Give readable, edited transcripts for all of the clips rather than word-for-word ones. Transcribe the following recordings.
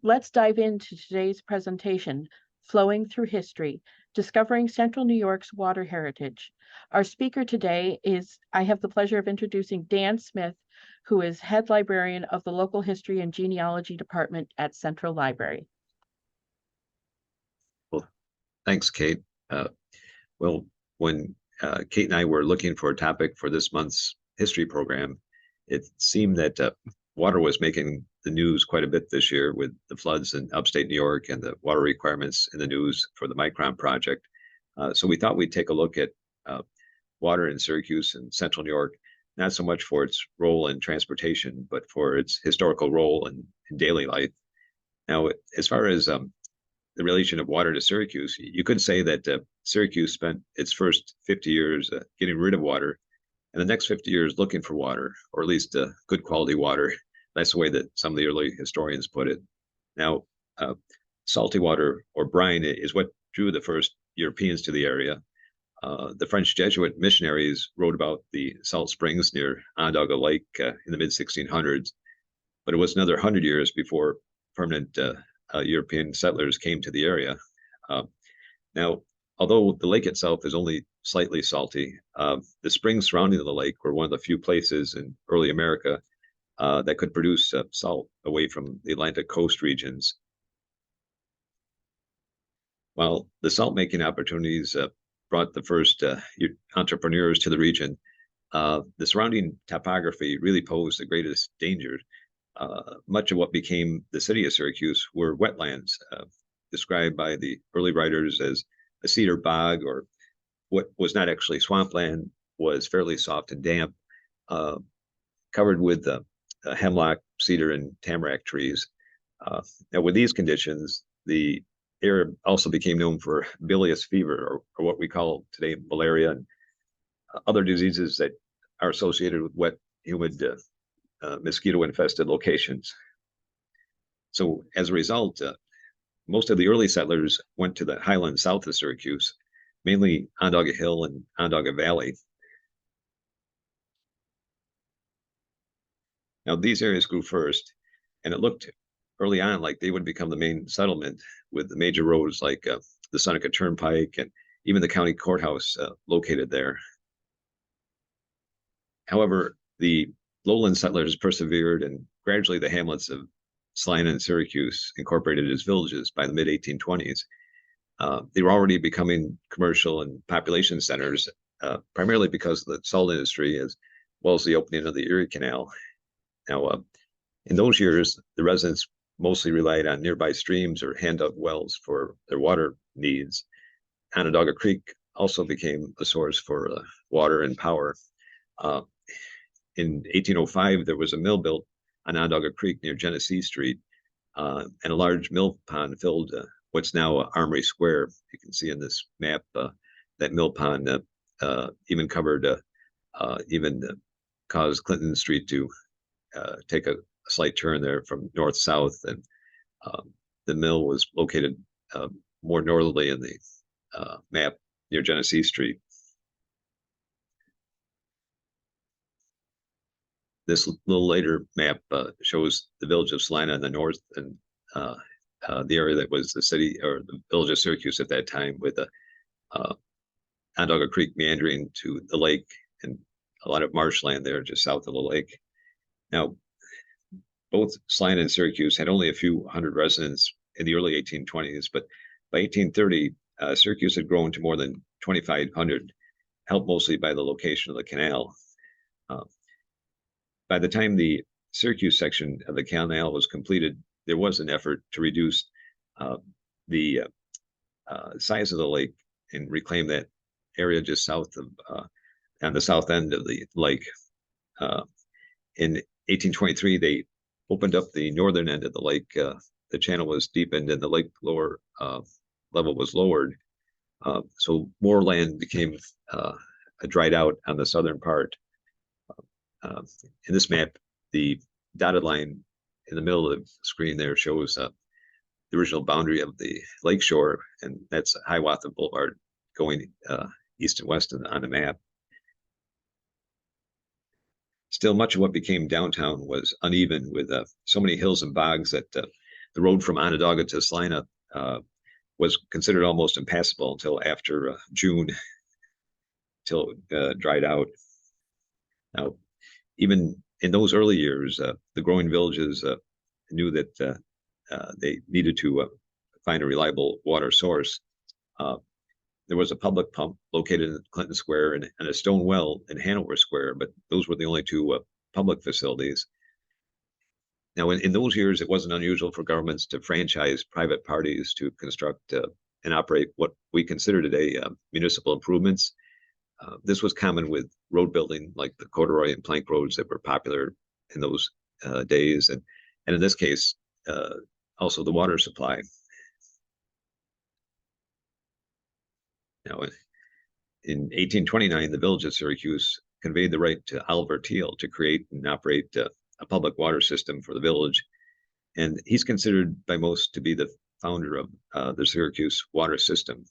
let's dive into today's presentation, Flowing Through History, Discovering Central New York's Water Heritage. Our speaker today is, I have the pleasure of introducing Dan Smith, who is head librarian of the Local History and Genealogy Department at Central Library. Well, thanks, Kate. Well, when Kate and I were looking for a topic for this month's history program, it seemed that water was making the news quite a bit this year with the floods in upstate New York and the water requirements in the news for the Micron project. So we thought we'd take a look at water in Syracuse and central New York, not so much for its role in transportation, but for its historical role in daily life. Now, as far as the relation of water to Syracuse, you could say that Syracuse spent its first 50 years getting rid of water, and the next 50 years looking for water, or at least good quality water. That's the way that some of the early historians put it. Now, salty water, or brine, is what drew the first Europeans to the area. The French Jesuit missionaries wrote about the salt springs near Onondaga Lake in the mid-1600s, but it was another 100 years before permanent European settlers came to the area. Now, although the lake itself is only slightly salty, the springs surrounding the lake were one of the few places in early America that could produce salt away from the Atlantic coast regions. While the salt-making opportunities brought the first entrepreneurs to the region, the surrounding topography really posed the greatest danger. Much of what became the city of Syracuse were wetlands, described by the early writers as a cedar bog, or what was not actually swampland, was fairly soft and damp, covered with hemlock, cedar, and tamarack trees. Now, with these conditions, the area also became known for bilious fever, or what we call today malaria, and other diseases that are associated with wet, humid, mosquito-infested locations. So as a result, most of the early settlers went to the highlands south of Syracuse, mainly Onondaga Hill and Onondaga Valley. Now, these areas grew first, and it looked early on like they would become the main settlement, with the major roads like the Seneca Turnpike and even the county courthouse located there. However, the lowland settlers persevered, and gradually the hamlets of Salina and Syracuse incorporated as villages by the mid-1820s. They were already becoming commercial and population centers, primarily because of the salt industry, as well as the opening of the Erie Canal. Now, in those years, the residents mostly relied on nearby streams or hand-dug wells for their water needs. Onondaga Creek also became a source for water and power. In 1805, there was a mill built on Onondaga Creek near Genesee Street, and a large mill pond filled what's now Armory Square. You can see in this map that mill pond even covered, caused Clinton Street to take a slight turn there from north-south, and the mill was located more northerly in the map near Genesee Street. This little later map shows the village of Salina in the north, and the area that was the city, or the village of Syracuse at that time, with the Onondaga Creek meandering to the lake, and a lot of marshland there just south of the lake. Now, both Salina and Syracuse had only a few hundred residents in the early 1820s, but by 1830, Syracuse had grown to more than 2,500, helped mostly by the location of the canal. By the time the Syracuse section of the canal was completed, there was an effort to reduce the size of the lake and reclaim that area just south of, on the south end of the lake. In 1823, they opened up the northern end of the lake. The channel was deepened and the lake lower level was lowered. So more land became dried out on the southern part. In this map, the dotted line in the middle of the screen there shows the original boundary of the lakeshore, and that's Hiawatha Boulevard going east and west on the map. Still, much of what became downtown was uneven, with so many hills and bogs that the road from Onondaga to Salina was considered almost impassable until after June, till it dried out. Now, even in those early years, the growing villages knew that they needed to find a reliable water source. There was a public pump located in Clinton Square and a stone well in Hanover Square, but those were the only two public facilities. Now, in those years, it wasn't unusual for governments to franchise private parties to construct and operate what we consider today municipal improvements. This was common with road building, like the corduroy and plank roads that were popular in those days, and in this case, also the water supply. Now, in 1829, the village of Syracuse conveyed the right to Oliver Teal to create and operate a public water system for the village, and he's considered by most to be the founder of the Syracuse water system.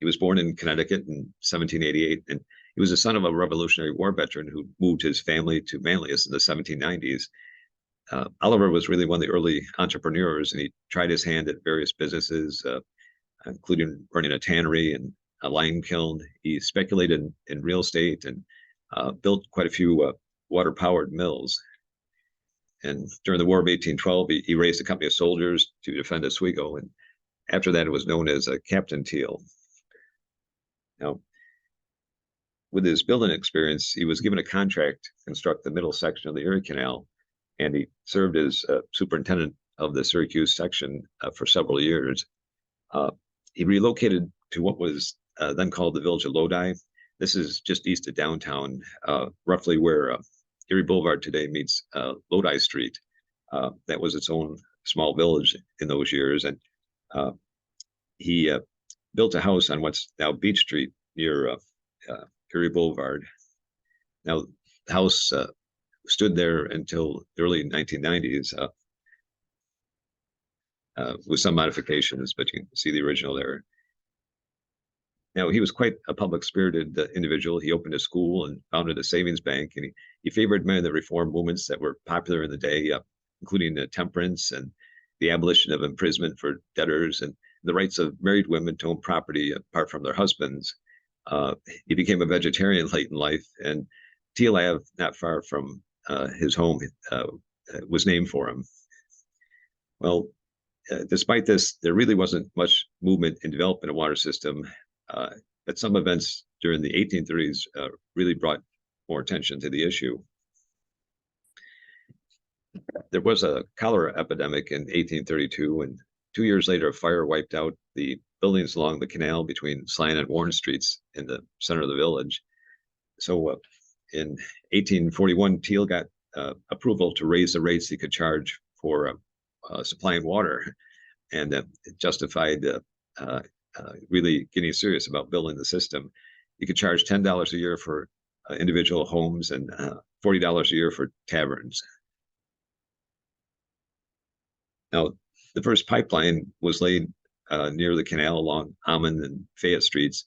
He was born in Connecticut in 1788, and he was the son of a Revolutionary War veteran who moved his family to Manlius in the 1790s. Oliver was really one of the early entrepreneurs, and he tried his hand at various businesses, including running a tannery and a lime kiln. He speculated in real estate and built quite a few water-powered mills. And during the War of 1812, he raised a company of soldiers to defend Oswego, and after that, it was known as Captain Teal. Now, with his building experience, he was given a contract to construct the middle section of the Erie Canal, and he served as superintendent of the Syracuse section for several years. He relocated to what was then called the village of Lodi. This is just east of downtown, roughly where Erie Boulevard today meets Lodi Street. That was its own small village in those years, and he built a house on what's now Beach Street near Erie Boulevard. Now, the house stood there until the early 1990s with some modifications, but you can see the original there. Now, he was quite a public-spirited individual. He opened a school and founded a savings bank, and he favored many of the reform movements that were popular in the day, including temperance and the abolition of imprisonment for debtors and the rights of married women to own property apart from their husbands. He became a vegetarian late in life, and Teal Ave, not far from his home, was named for him. Well, despite this, there really wasn't much movement in developing a water system, but some events during the 1830s really brought more attention to the issue. There was a cholera epidemic in 1832, and 2 years later, a fire wiped out the buildings along the canal between Salina and Warren Streets in the center of the village. So in 1841, Teal got approval to raise the rates he could charge for supplying water, and it justified really getting serious about building the system. You could charge $10 a year for individual homes and $40 a year for taverns. Now, the first pipeline was laid near the canal along Almond and Fayette Streets,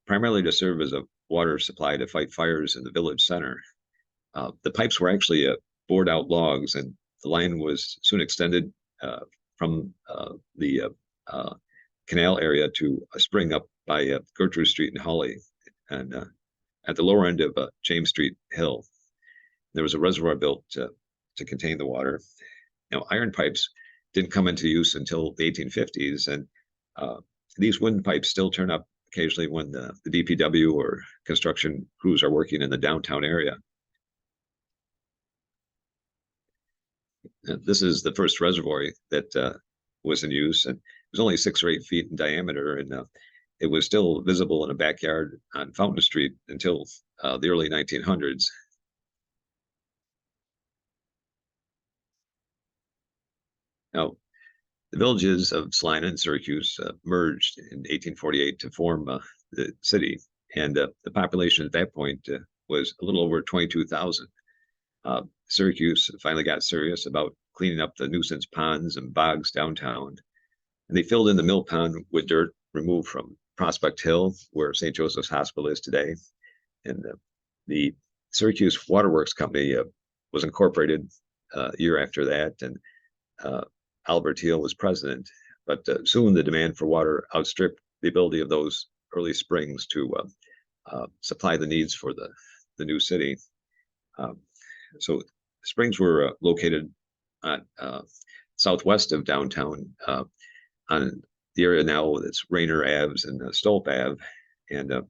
primarily to serve as a water supply to fight fires in the village center. The pipes were actually bored out logs, and the line was soon extended from the canal area to a spring up by Gertrude Street and Hawley, and at the lower end of James Street Hill. There was a reservoir built to contain the water. Now, iron pipes didn't come into use until the 1850s, and these wooden pipes still turn up occasionally when the DPW or construction crews are working in the downtown area. This is the first reservoir that was in use, and it was only 6 or 8 feet in diameter, and it was still visible in a backyard on Fountain Street until the early 1900s. Now, the villages of Salina and Syracuse merged in 1848 to form the city, and the population at that point was a little over 22,000. Syracuse finally got serious about cleaning up the nuisance ponds and bogs downtown, and they filled in the mill pond with dirt removed from Prospect Hill, where St. Joseph's Hospital is today. And the Syracuse Waterworks Company was incorporated year after that, and Albert Teal was president. But soon the demand for water outstripped the ability of those early springs to supply the needs for the new city. So springs were located at southwest of downtown on the area now that's Rainer Ave and Stolp Ave, and a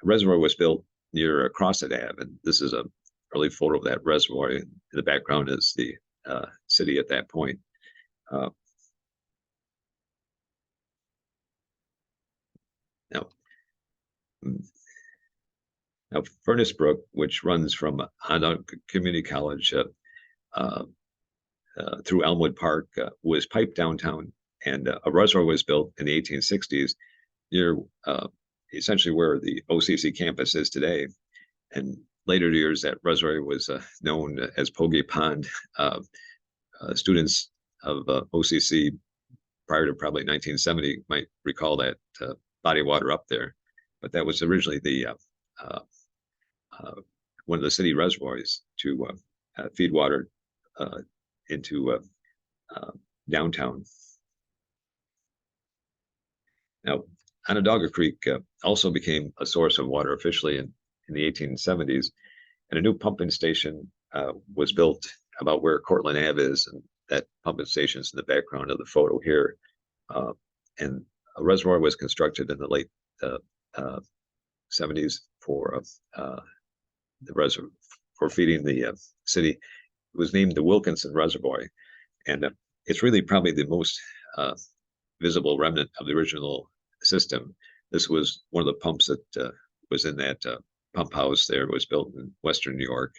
reservoir was built near Crosset Ave, and this is a early photo of that reservoir. In the background is the city at that point. Now, Furnace Brook, which runs from Onondaga Community College through Elmwood Park, was piped downtown, and a reservoir was built in the 1860s near essentially where the OCC campus is today. And later years, that reservoir was known as Pogie Pond. Students of OCC prior to probably 1970 might recall that body of water up there, but that was originally the one of the city reservoirs to feed water into downtown. Now, Onondaga Creek also became a source of water officially in the 1870s, and a new pumping station was built about where Cortland Ave is, and that pumping station is in the background of the photo here. And a reservoir was constructed in the late 70s for the reservoir for feeding the city. It was named the Wilkinson Reservoir, and it's really probably the most visible remnant of the original system. This was one of the pumps that was in that pump house there. It was built in Western New York.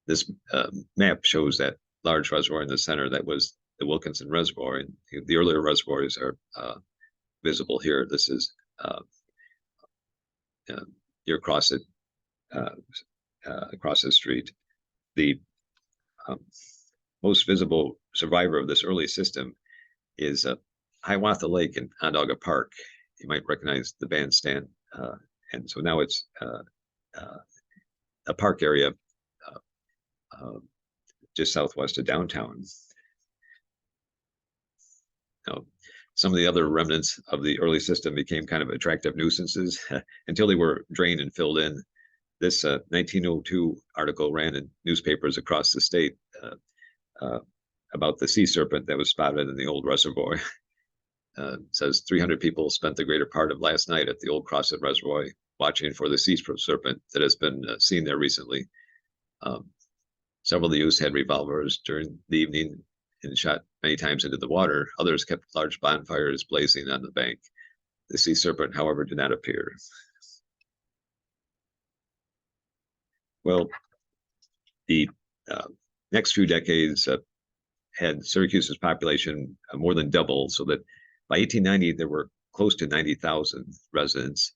This map shows that large reservoir in the center. That was the Wilkinson Reservoir, and the earlier reservoirs are visible here. This is you're across it, across the street. The most visible survivor of this early system is Hiawatha Lake in Onondaga Park. You might recognize the bandstand, and so now it's a park area just southwest of downtown. Now, some of the other remnants of the early system became kind of attractive nuisances until they were drained and filled in. This 1902 article ran in newspapers across the state about the sea serpent that was spotted in the old reservoir. It says 300 people spent the greater part of last night at the old Crosset Reservoir watching for the sea serpent that has been seen there recently. Several of the youths had revolvers during the evening and shot many times into the water. Others kept large bonfires blazing on the bank. The sea serpent, however, did not appear. Well, the next few decades had Syracuse's population more than doubled, so that by 1890, there were close to 90,000 residents.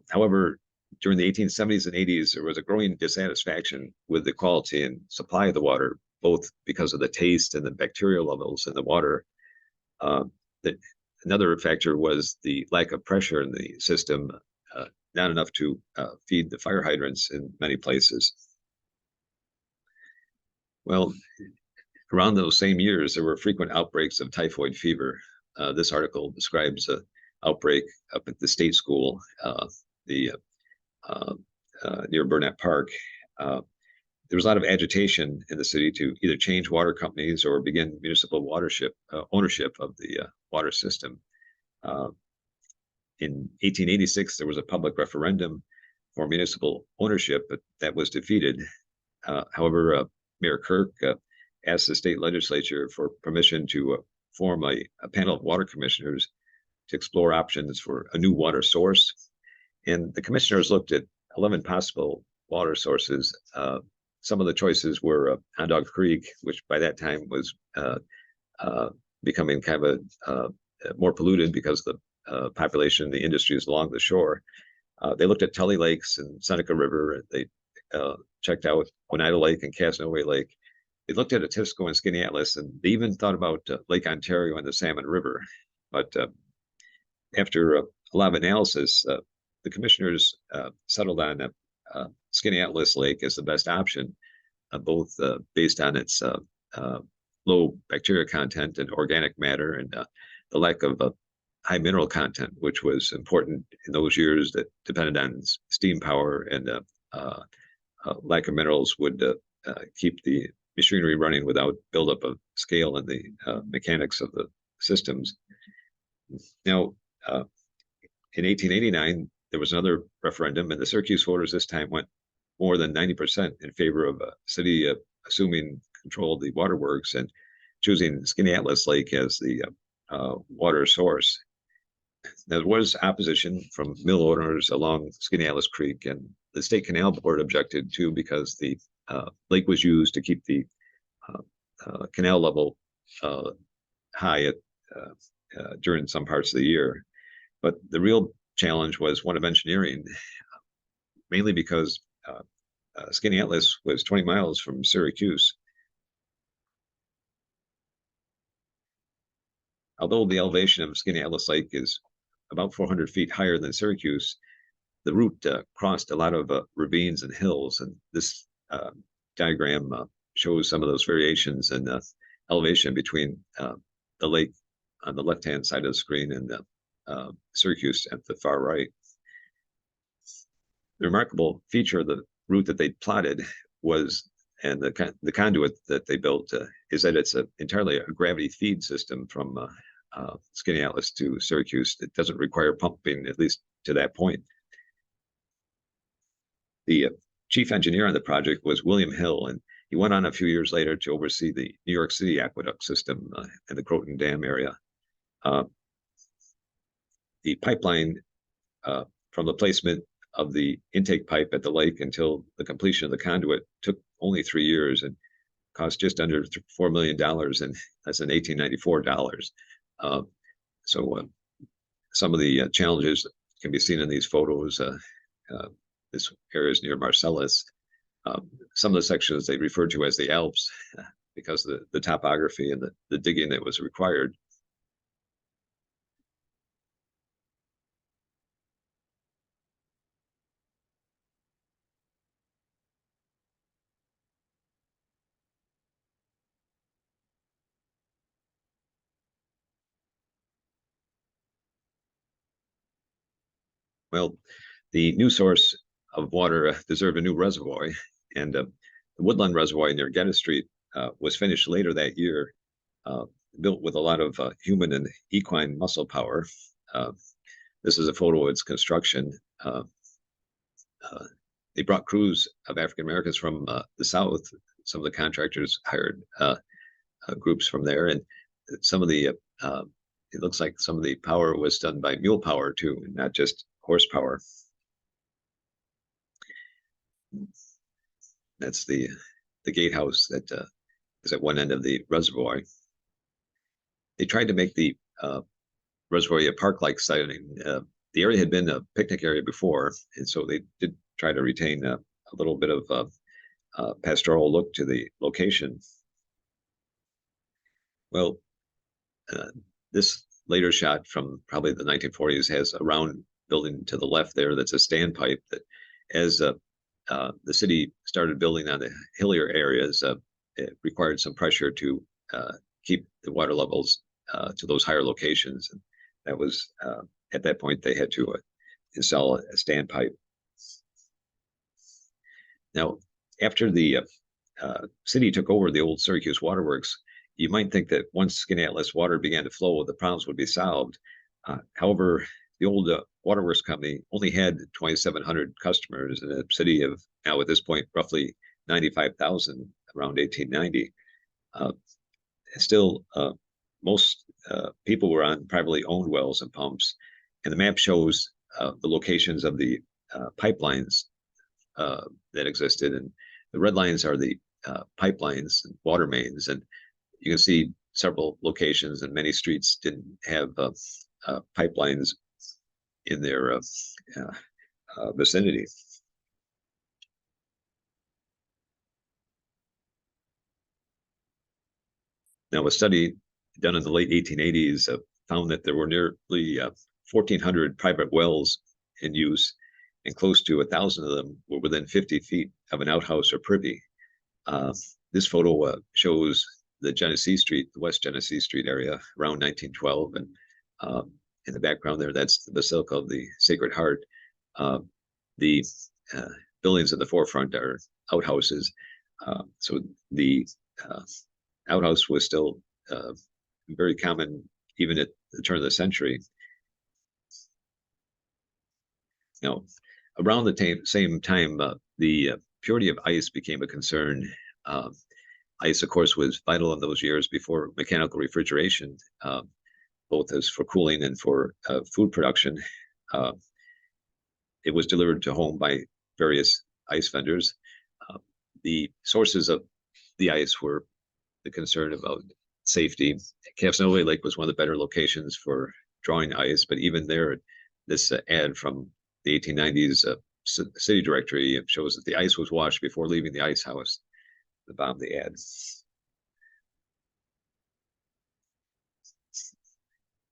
However, during the 1870s and 80s, there was a growing dissatisfaction with the quality and supply of the water, both because of the taste and the bacterial levels in the water. Another factor was the lack of pressure in the system, not enough to feed the fire hydrants in many places. Well, around those same years, there were frequent outbreaks of typhoid fever. This article describes an outbreak up at the state school, near Burnett Park. There was a lot of agitation in the city to either change water companies or begin municipal ownership of the water system. In 1886, there was a public referendum for municipal ownership, but that was defeated. However, Mayor Kirk asked the state legislature for permission to form a panel of water commissioners to explore options for a new water source. And the commissioners looked at 11 possible water sources. Some of the choices were Onondaga Creek, which by that time was becoming kind of more polluted because of the population, the industries along the shore. They looked at Tully Lakes and Seneca River. They checked out Oneida Lake and Casanova Lake. They looked at Atisco and Skaneateles, and they even thought about Lake Ontario and the Salmon River. But after a lot of analysis, the commissioners settled on Skaneateles Lake as the best option, both based on its low bacteria content and organic matter, and the lack of high mineral content, which was important in those years that depended on steam power, and lack of minerals would keep the machinery running without buildup of scale in the mechanics of the systems. Now, in 1889, there was another referendum, and the Syracuse voters this time went more than 90% in favor of a city assuming control of the waterworks and choosing Skaneateles Lake as the water source. There was opposition from mill owners along Skaneateles Creek, and the State Canal Board objected too, because the lake was used to keep the canal level high at, during some parts of the year. But the real challenge was one of engineering, mainly because Skaneateles was 20 miles from Syracuse. Although the elevation of Skaneateles Lake is about 400 feet higher than Syracuse, the route crossed a lot of ravines and hills, and this diagram shows some of those variations in elevation between the lake on the left-hand side of the screen and Syracuse at the far right. The remarkable feature of the route that they plotted was, and the conduit that they built, is that it's entirely a gravity feed system from Skaneateles to Syracuse. It doesn't require pumping, at least to that point. The chief engineer on the project was William Hill, and he went on a few years later to oversee the New York City aqueduct system in the Croton Dam area. The pipeline from the placement of the intake pipe at the lake until the completion of the conduit took only 3 years and cost just under $4 million, and that's in 1894 dollars. So some of the challenges can be seen in these photos. This area is near Marcellus. Some of the sections they referred to as the Alps because of the topography and the digging that was required. Well, the new source of water deserved a new reservoir, and the Woodland Reservoir near Geddes Street was finished later that year, built with a lot of human and equine muscle power. This is a photo of its construction. They brought crews of African Americans from the South. Some of the contractors hired groups from there, and some of the it looks like some of the power was done by mule power too, not just horsepower. That's the gatehouse that is at one end of the reservoir. They tried to make the reservoir a park-like setting. The area had been a picnic area before, and so they did try to retain a little bit of pastoral look to the location. Well, this later shot from probably the 1940s has a round building to the left there that's a standpipe that, as the city started building on the hillier areas, it required some pressure to keep the water levels to those higher locations. And that was, at that point, they had to install a standpipe. Now, after the city took over the old Syracuse Waterworks, you might think that once Skaneateles water began to flow, the problems would be solved. However, the old waterworks company only had 2,700 customers in a city of now at this point roughly 95,000 around 1890. Still, most people were on privately owned wells and pumps, and the map shows the locations of the pipelines that existed, and the red lines are the pipelines and water mains, and you can see several locations, and many streets didn't have pipelines in their vicinity. Now, a study done in the late 1880s found that there were nearly 1,400 private wells in use, and close to 1,000 of them were within 50 feet of an outhouse or privy. This photo shows the Genesee Street, the West Genesee Street area around 1912, and in the background there, that's the Basilica of the Sacred Heart. The buildings at the forefront are outhouses. So the outhouse was still very common even at the turn of the century. Now, around the same time, the purity of ice became a concern. Ice, of course, was vital in those years before mechanical refrigeration, both as for cooling and for food production. It was delivered to home by various ice vendors. The sources of the ice were the concern about safety. Casanova Lake was one of the better locations for drawing ice, but even there, this ad from the 1890s city directory shows that the ice was washed before leaving the ice house. The bottom of the ad.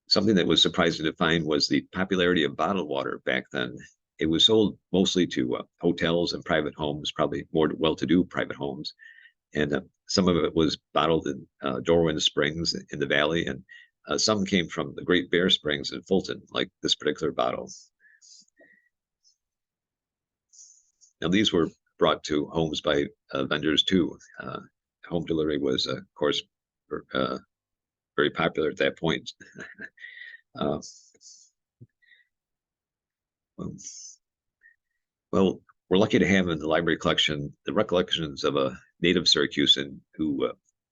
Something that was surprising to find was the popularity of bottled water back then. It was sold mostly to hotels and private homes, probably more well-to-do private homes. And some of it was bottled in Dorwin Springs in the valley, and some came from the Great Bear Springs in Fulton, like this particular bottle. Now, these were brought to homes by vendors too. Home delivery was, of course, very popular at that point. Well, we're lucky to have in the library collection the recollections of a native Syracusan who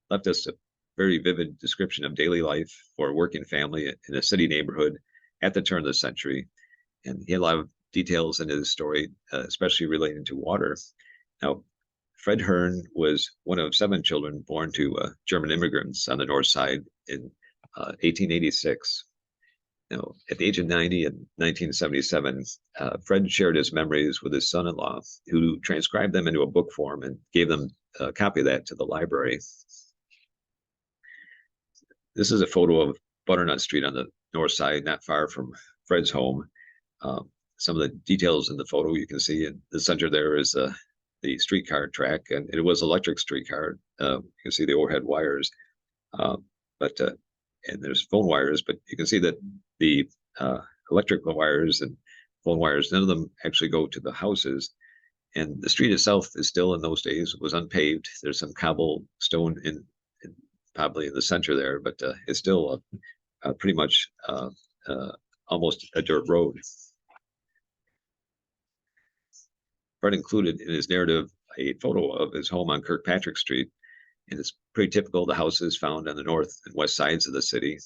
left us a very vivid description of daily life for a working family in a city neighborhood at the turn of the century. And he had a lot of details in his story, especially relating to water. Now, Fred Hearn was one of 7 children born to German immigrants on the north side in 1886. Now, at the age of 90 in 1977, Fred shared his memories with his son-in-law, who transcribed them into a book form and gave them a copy of that to the library. This is a photo of Butternut Street on the north side, not far from Fred's home. Some of the details in the photo you can see in the center there is the streetcar track, and it was electric streetcar. You can see the overhead wires, and there's phone wires, but you can see that the electrical wires and phone wires, none of them actually go to the houses. And the street itself is still, in those days, was unpaved. There's some cobblestone in probably in the center there, but it's still pretty much almost a dirt road. Fred included in his narrative a photo of his home on Kirkpatrick Street, and it's pretty typical. The houses found on the north and west sides of the city.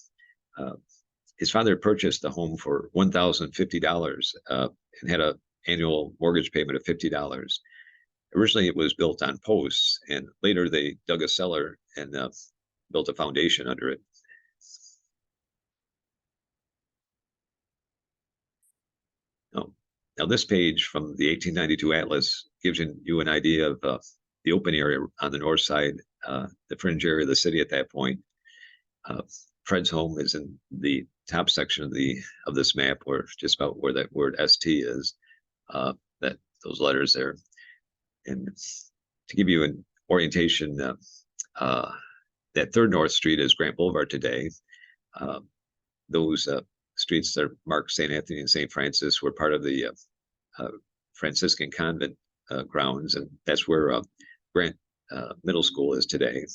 His father purchased the home for $1,050 and had an annual mortgage payment of $50. Originally, it was built on posts, and later they dug a cellar and built a foundation under it. Now, this page from the 1892 Atlas gives you an idea of the open area on the north side, the fringe area of the city at that point. Fred's home is in the top section of this map, where just about where that word ST is, those letters there. And to give you an orientation, that third North Street is Grant Boulevard today. Those streets that mark St. Anthony and St. Francis were part of the Franciscan convent grounds, and that's where Grant Middle School is today.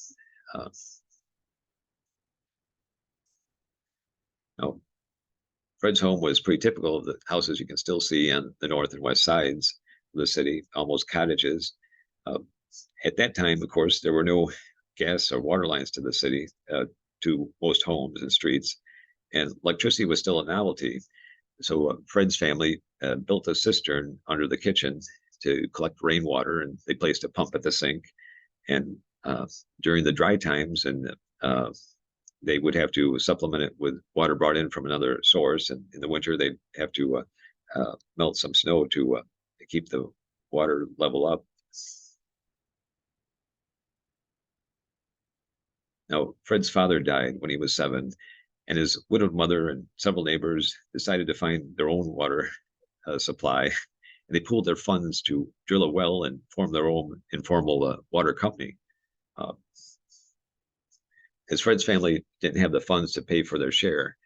Now, Fred's home was pretty typical of the houses you can still see on the north and west sides of the city, almost cottages. At that time, of course, there were no gas or water lines to the city, to most homes and streets, and electricity was still a novelty. So Fred's family built a cistern under the kitchen to collect rainwater, and they placed a pump at the sink. And during the dry times, and they would have to supplement it with water brought in from another source. And in the winter, they'd have to melt some snow to keep the water level up. Now, Fred's father died when he was 7, and his widowed mother and several neighbors decided to find their own water supply. and they pooled their funds to drill a well and form their own informal water company. As Fred's family didn't have the funds to pay for their share,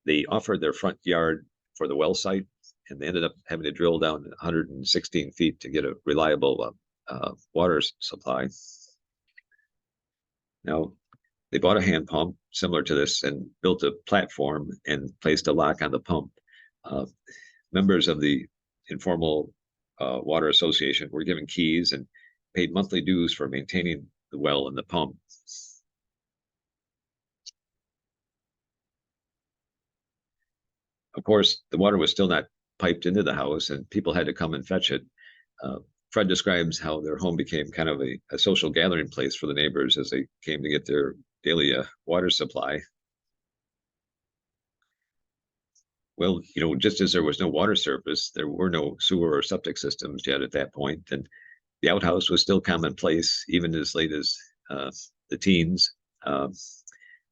they offered their front yard for the well site, and they ended up having to drill down 116 feet to get a reliable water supply. Now, they bought a hand pump similar to this and built a platform and placed a lock on the pump. Members of the informal water association were given keys and paid monthly dues for maintaining the well and the pump. Of course, the water was still not piped into the house, and people had to come and fetch it. Fred describes how their home became kind of a social gathering place for the neighbors as they came to get their daily water supply. Well, just as there was no water service, there were no sewer or septic systems yet at that point, and the outhouse was still commonplace even as late as the teens.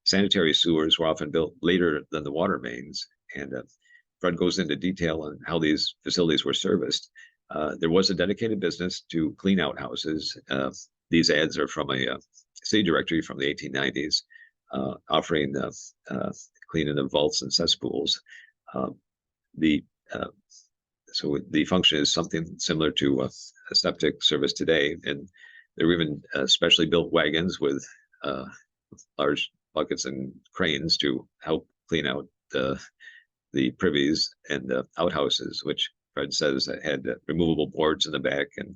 Sanitary sewers were often built later than the water mains, and Fred goes into detail on how these facilities were serviced. There was a dedicated business to clean outhouses. These ads are from a city directory from the 1890s, offering cleaning of vaults and cesspools. So the function is something similar to a septic service today, and there were even specially built wagons with large buckets and cranes to help clean out the privies and the outhouses, which Fred says had removable boards in the back, and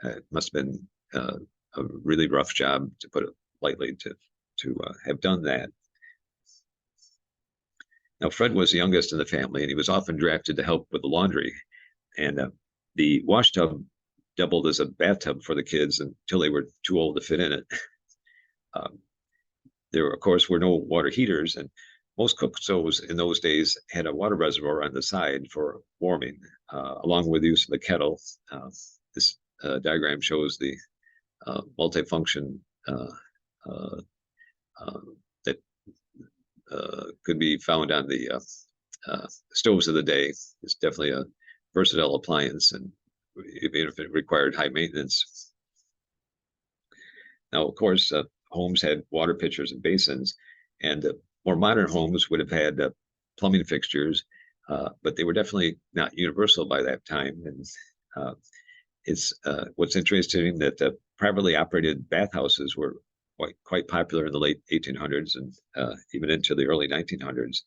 it must have been a really rough job, to put it lightly, to have done that. Now, Fred was the youngest in the family, and he was often drafted to help with the laundry. And the wash tub doubled as a bathtub for the kids until they were too old to fit in it. There, of course, were no water heaters, and most cook stoves in those days had a water reservoir on the side for warming, along with the use of the kettle. This diagram shows the multifunction that could be found on the stoves of the day. It's definitely a versatile appliance, and even if it required high maintenance. Now, of course, homes had water pitchers and basins, and more modern homes would have had plumbing fixtures, but they were definitely not universal by that time. And it's what's interesting that privately operated bathhouses were quite popular in the late 1800s and even into the early 1900s.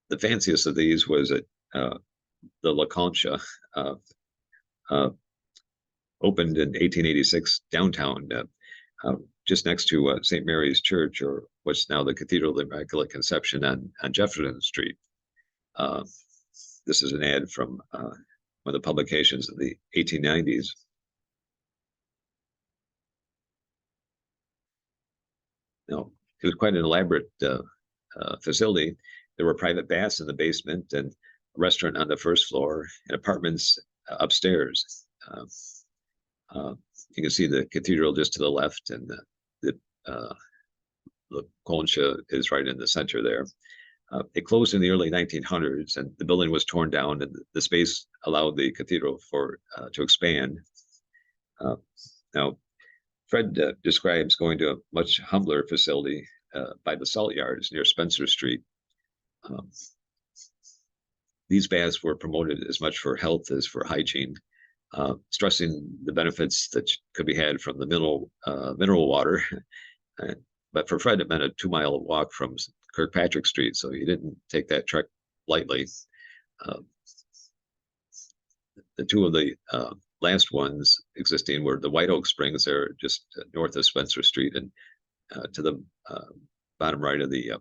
The fanciest of these was the La Concha, opened in 1886 downtown, just next to St. Mary's Church, or what's now the Cathedral of the Immaculate Conception on Jefferson Street. This is an ad from one of the publications of the 1890s. Now, it was quite an elaborate facility. There were private baths in the basement, and a restaurant on the first floor, and apartments upstairs. You can see the cathedral just to the left, and the Concha is right in the center there. It closed in the early 1900s, and the building was torn down, and the space allowed the cathedral to expand. Now, Fred describes going to a much humbler facility by the salt yards near Spencer Street. These baths were promoted as much for health as for hygiene, stressing the benefits that could be had from the mineral water. But for Fred, it meant a 2-mile walk from Kirkpatrick Street, so he didn't take that trek lightly. The two of the last ones existing were the White Oak Springs there, just north of Spencer Street, and to the bottom right of the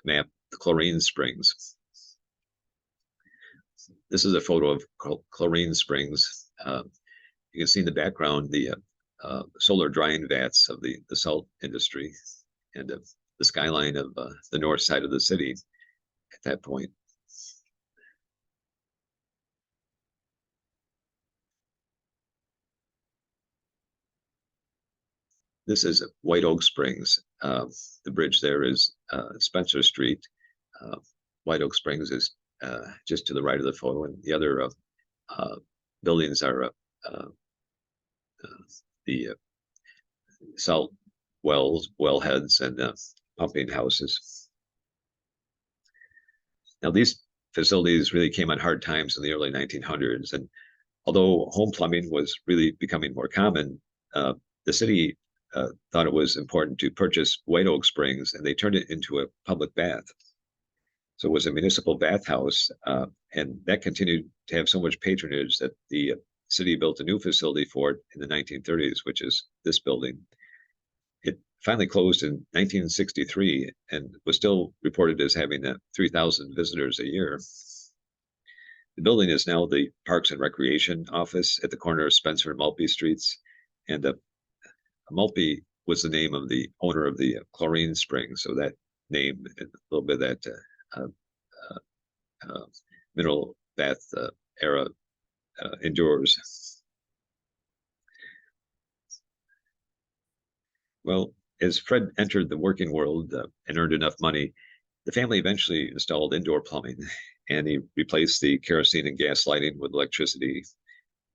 map, the Chlorine Springs. This is a photo of Chlorine Springs. You can see in the background the solar drying vats of the salt industry, and the skyline of the north side of the city at that point. This is White Oak Springs. The bridge there is Spencer Street. White Oak Springs is just to the right of the photo, and the other buildings are the salt wells, wellheads, and pumping houses. Now, these facilities really came on hard times in the early 1900s, and although home plumbing was really becoming more common, the city thought it was important to purchase White Oak Springs, and they turned it into a public bath. So it was a municipal bathhouse, and that continued to have so much patronage that the city built a new facility for it in the 1930s, which is this building. It finally closed in 1963 and was still reported as having 3,000 visitors a year. The building is now the Parks and Recreation Office at the corner of Spencer and Maltby Streets. And Maltby was the name of the owner of the chlorine spring. So that name, and a little bit of that mineral bath era endures. Well, as Fred entered the working world and earned enough money, the family eventually installed indoor plumbing, and he replaced the kerosene and gas lighting with electricity,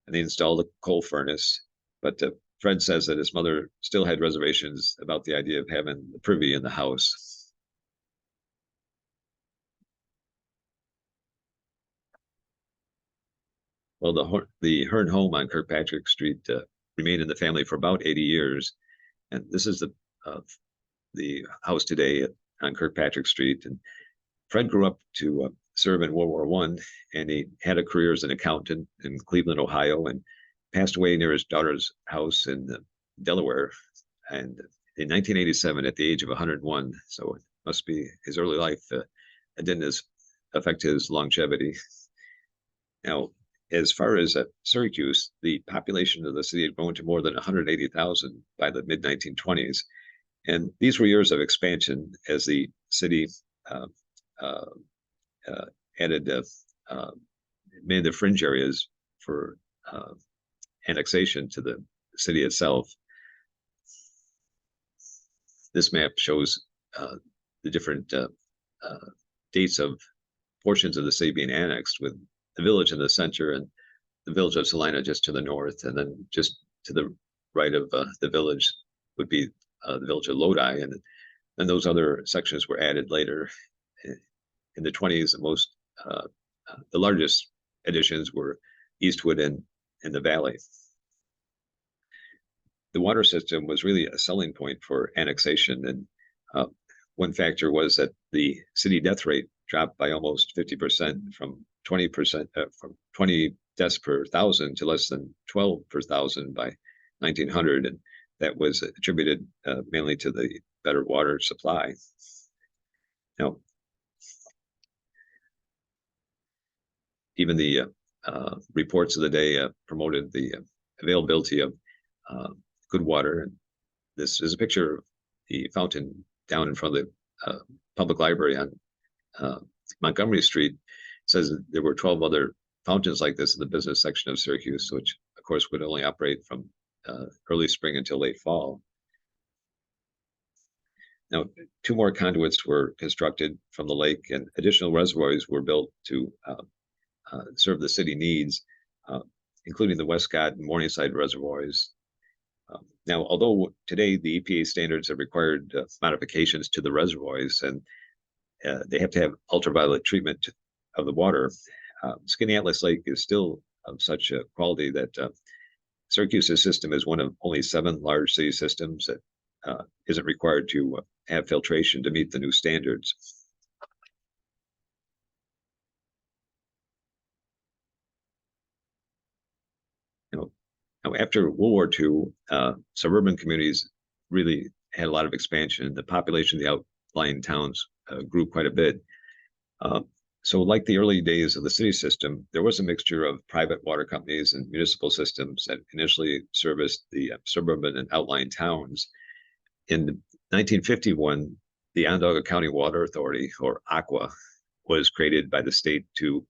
and they installed a coal furnace. But Fred says that his mother still had reservations about the idea of having the privy in the house. Well, the Hearn home on Kirkpatrick Street remained in the family for about 80 years, and this is the house today on Kirkpatrick Street. And Fred grew up to serve in World War I, and he had a career as an accountant in Cleveland, Ohio, and passed away near his daughter's house in Delaware, and in 1987 at the age of 101. So it must be his early life it didn't affect his longevity. Now, as far as Syracuse, the population of the city had grown to more than 180,000 by the mid-1920s. And these were years of expansion as the city added made the fringe areas for annexation to the city itself. This map shows the different dates of portions of the city being annexed, with the village in the center and the village of Salina just to the north, and then just to the right of the village would be the village of Lodi, and then those other sections were added later. In the 20s, the largest additions were Eastwood and the Valley. The water system was really a selling point for annexation, and one factor was that the city death rate dropped by almost 50%, from 20 deaths per thousand to less than 12 per thousand by 1900, and that was attributed mainly to the better water supply. Now, even the reports of the day promoted the availability of good water. And this is a picture of the fountain down in front of the public library on Montgomery Street. It says that there were 12 other fountains like this in the business section of Syracuse, which of course would only operate from early spring until late fall. Now, 2 more conduits were constructed from the lake, and additional reservoirs were built to serve the city needs, including the Westcott and Morningside reservoirs. Now, although today the EPA standards have required modifications to the reservoirs, and they have to have ultraviolet treatment of the water, Skaneateles Lake is still of such a quality that Syracuse's system is one of only 7 large city systems that isn't required to have filtration to meet the new standards. Now, after World War II, suburban communities really had a lot of expansion. The population of the outlying towns grew quite a bit. So like the early days of the city system, there was a mixture of private water companies and municipal systems that initially serviced the suburban and outlying towns. In 1951, the Onondaga County Water Authority, or ACWA, was created by the state to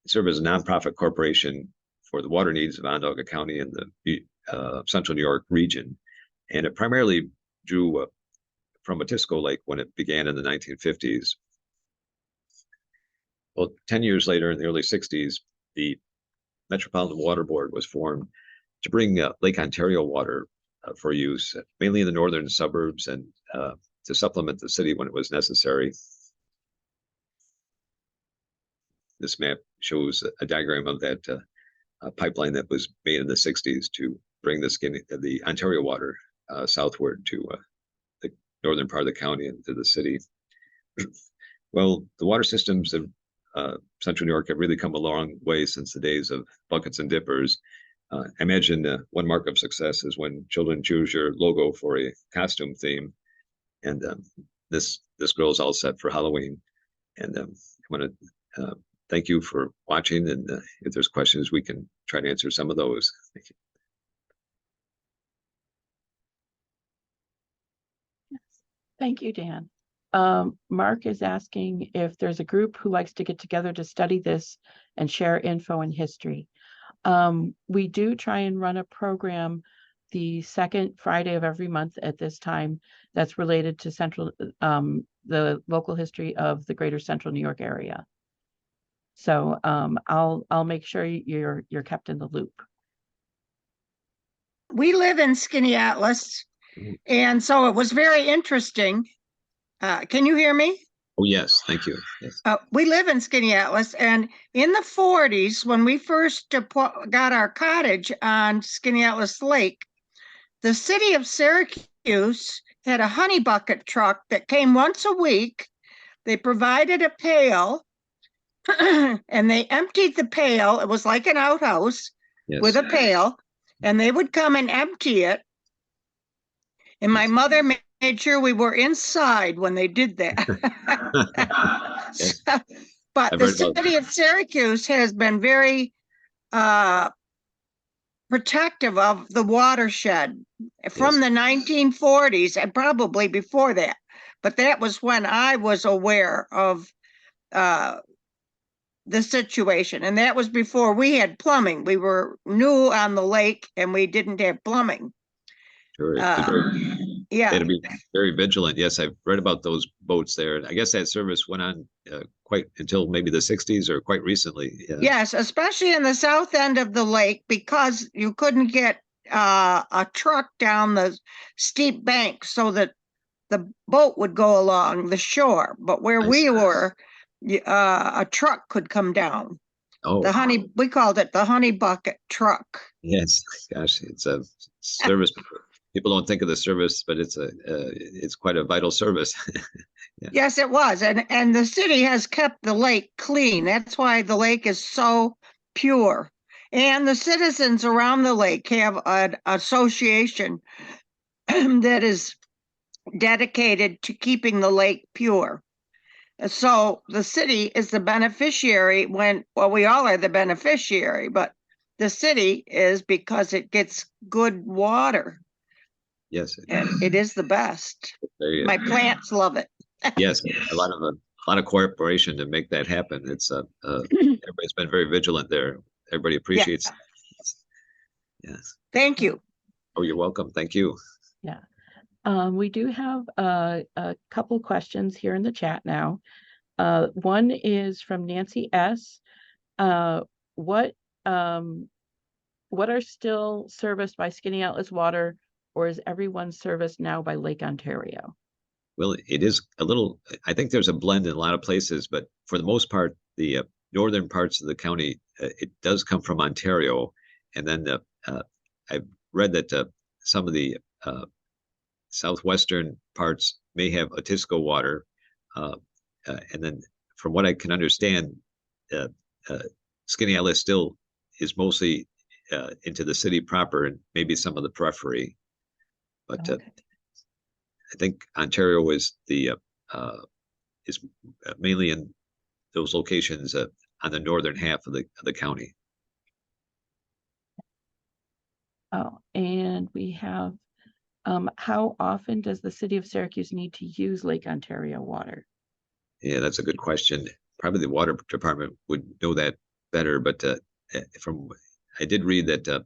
serve as a nonprofit corporation for the water needs of Onondaga County and the Central New York region. And it primarily drew from Otisco Lake when it began in the 1950s. Well, 10 years later, in the early 60s, the Metropolitan Water Board was formed to bring Lake Ontario water for use, mainly in the northern suburbs, and to supplement the city when it was necessary. This map shows a diagram of that pipeline that was made in the 60s to bring the Ontario water southward to the northern part of the county and to the city. Well, the water systems of Central New York have really come a long way since the days of buckets and dippers. I imagine one mark of success is when children choose your logo for a costume theme, and this girl is all set for Halloween. And I want to thank you for watching, and if there's questions, we can try to answer some of those. Thank you. Yes. Thank you, Dan. Mark is asking if there's a group who likes to get together to study this and share info and history. We do try and run a program the second Friday of every month at this time that's related to the local history of the greater Central New York area. So I'll make sure you're kept in the loop. We live in Skaneateles, and so it was very interesting. Can you hear me? Oh, yes, thank you. Yes. We live in Skaneateles, and in the 40s, when we first got our cottage on Skaneateles Lake, the city of Syracuse had a honey bucket truck that came once a week. They provided a pail, and they emptied the pail. It was like an outhouse with a pail, and they would come and empty it. And my mother made sure we were inside when they did that. But the city of Syracuse has been very protective of the watershed from the 1940s and probably before that. But that was when I was aware of the situation. And that was before we had plumbing. We were new on the lake and we didn't have plumbing. Sure. Yeah. They had to be very vigilant. Yes, I've read about those boats there. I guess that service went on quite until maybe the 60s or quite recently. Yeah. Yes, especially in the south end of the lake, because you couldn't get a truck down the steep bank so that the boat would go along the shore. But where we were, a truck could come down. Oh, we called it the honey bucket truck. Yes, gosh, it's a service. People don't think of the service, but it's quite a vital service. Yeah. Yes, it was. And the city has kept the lake clean. That's why the lake is so pure. And the citizens around the lake have an association that is dedicated to keeping the lake pure. So the city is the beneficiary we all are the beneficiary, but the city is because it gets good water. Yes, and it is the best. My plants love it. Yes, a lot of cooperation to make that happen. It's everybody's been very vigilant there. Everybody appreciates. Yeah. Yes. Thank you. Oh, you're welcome. Thank you. Yeah. We do have a couple questions here in the chat now. One is from Nancy S. What are still serviced by Skaneateles Water, or is everyone serviced now by Lake Ontario? Well, it is a little, I think there's a blend in a lot of places, but for the most part, the northern parts of the county, it does come from Ontario. And then I've read that some of the southwestern parts may have Otisco water. And then from what I can understand, Skaneateles still is mostly into the city proper and maybe some of the periphery. But okay. I think Ontario is is mainly in those locations on the northern half of the county. Oh, and we have how often does the city of Syracuse need to use Lake Ontario water? Yeah, that's a good question. Probably the water department would know that better, but I did read that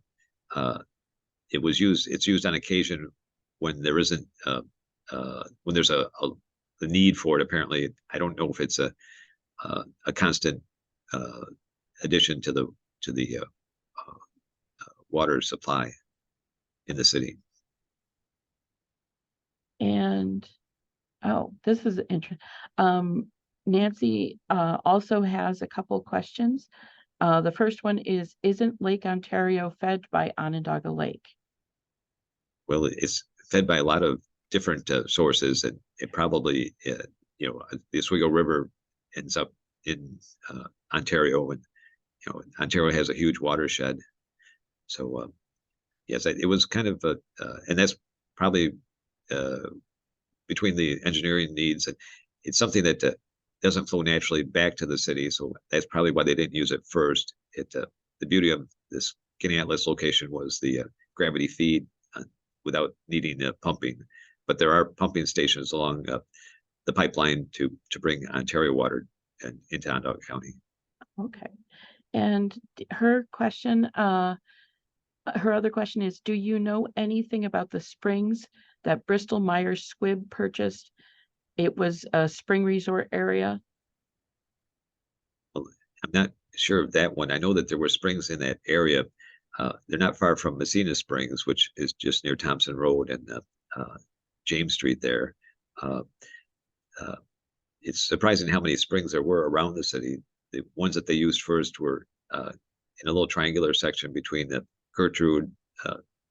it's used on occasion when there isn't when there's a need for it. Apparently, I don't know if it's a constant addition to the water supply in the city. And, oh, this is interesting. Nancy also has a couple questions. The first one is, isn't Lake Ontario fed by Onondaga Lake? Well, it's fed by a lot of different sources, and it probably, the Oswego River ends up in Ontario, and Ontario has a huge watershed. So yes, it was kind of and that's probably between the engineering needs, and it's something that doesn't flow naturally back to the city. So that's probably why they didn't use it first. The beauty of this Skaneateles location was the gravity feed without needing pumping. But there are pumping stations along the pipeline to bring Ontario water into Onondaga County. Okay. And her question, her other question is, do you know anything about the springs that Bristol Myers Squibb purchased? It was a spring resort area. Well, I'm not sure of that one. I know that there were springs in that area. They're not far from Messina Springs, which is just near Thompson Road and James Street there. It's surprising how many springs there were around the city. The ones that they used first were in a little triangular section between the Gertrude,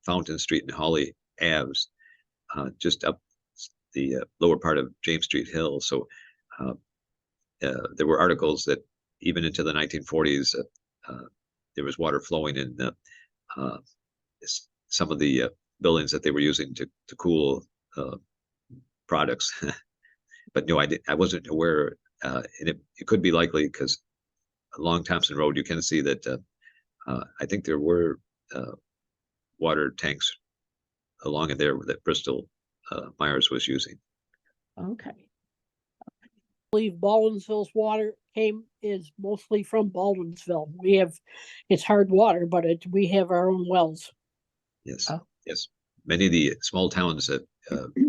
Fountain Street, and Hawley Aves, just up the lower part of James Street Hill. So there were articles that even into the 1940s, there was water flowing in some of the buildings that they were using to cool products. But no, I wasn't aware, and it could be likely because along Thompson Road, you can see that I think there were water tanks along in there that Bristol Myers was using. Okay. I believe Baldwinsville's water is mostly from Baldwinsville. It's hard water, but we have our own wells. Yes, Oh. yes. Many of the small towns that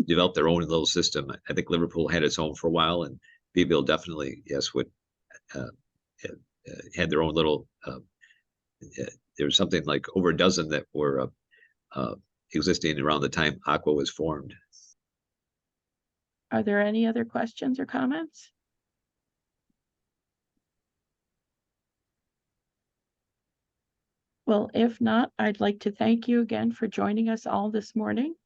developed their own little system. I think Liverpool had its own for a while, and Beeville definitely, yes, had their own little. There was something like over a dozen that were existing around the time Aqua was formed. Are there any other questions or comments? Well, if not, I'd like to thank you again for joining us all this morning.